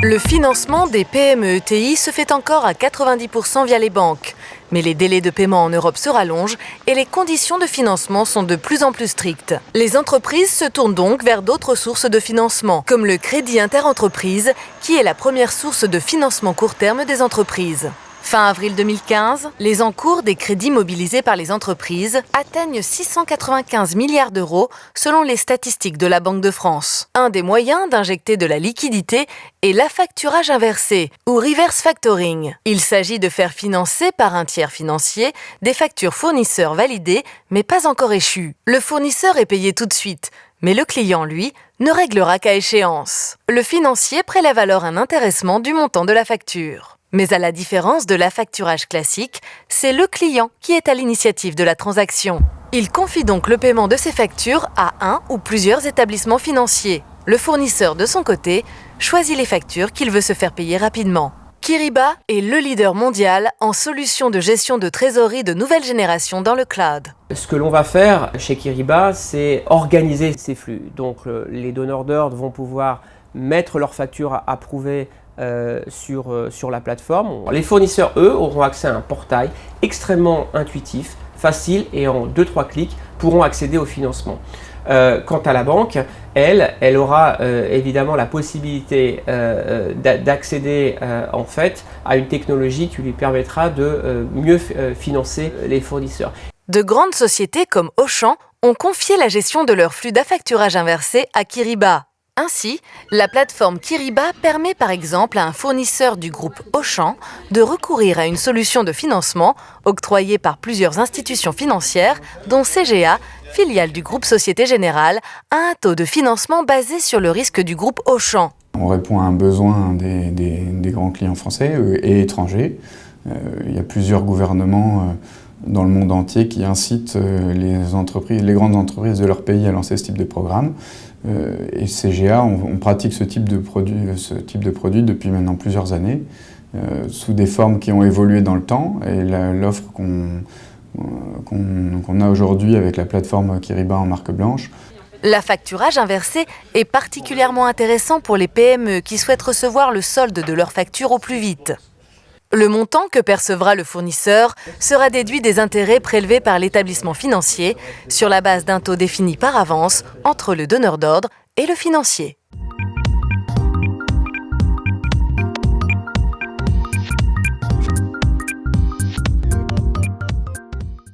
Le financement des PME-ETI se fait encore à 90% via les banques. Mais les délais de paiement en Europe se rallongent et les conditions de financement sont de plus en plus strictes. Les entreprises se tournent donc vers d'autres sources de financement, comme le crédit interentreprise, qui est la première source de financement court terme des entreprises. Fin avril 2015, les encours des crédits mobilisés par les entreprises atteignent 695 milliards d'euros selon les statistiques de la Banque de France. Un des moyens d'injecter de la liquidité est l'affacturage inversé ou reverse factoring. Il s'agit de faire financer par un tiers financier des factures fournisseurs validées mais pas encore échues. Le fournisseur est payé tout de suite, mais le client, lui, ne réglera qu'à échéance. Le financier prélève alors un intéressement du montant de la facture. Mais à la différence de l'affacturage classique, c'est le client qui est à l'initiative de la transaction. Il confie donc le paiement de ses factures à un ou plusieurs établissements financiers. Le fournisseur, de son côté, choisit les factures qu'il veut se faire payer rapidement. Kyriba est le leader mondial en solutions de gestion de trésorerie de nouvelle génération dans le cloud. Ce que l'on va faire chez Kyriba, c'est organiser ces flux. Donc les donneurs d'ordre vont pouvoir mettre leurs factures approuvées sur la plateforme. Les fournisseurs, eux, auront accès à un portail extrêmement intuitif, facile et en 2-3 clics pourront accéder au financement. Quant à la banque, elle aura évidemment la possibilité d'accéder en fait à une technologie qui lui permettra de mieux financer les fournisseurs. De grandes sociétés comme Auchan ont confié la gestion de leur flux d'affacturage inversé à Kyriba. Ainsi, la plateforme Kyriba permet par exemple à un fournisseur du groupe Auchan de recourir à une solution de financement octroyée par plusieurs institutions financières, dont CGA, filiale du groupe Société Générale, à un taux de financement basé sur le risque du groupe Auchan. On répond à un besoin des grands clients français et étrangers. Il y a plusieurs gouvernements dans le monde entier qui incitent les grandes entreprises de leur pays à lancer ce type de programme. Et CGA, on pratique ce type de produit depuis maintenant plusieurs années, sous des formes qui ont évolué dans le temps. Et l'offre qu'on a aujourd'hui avec la plateforme Kyriba en marque blanche. L'affacturage inversé est particulièrement intéressant pour les PME qui souhaitent recevoir le solde de leurs factures au plus vite. Le montant que percevra le fournisseur sera déduit des intérêts prélevés par l'établissement financier sur la base d'un taux défini par avance entre le donneur d'ordre et le financier.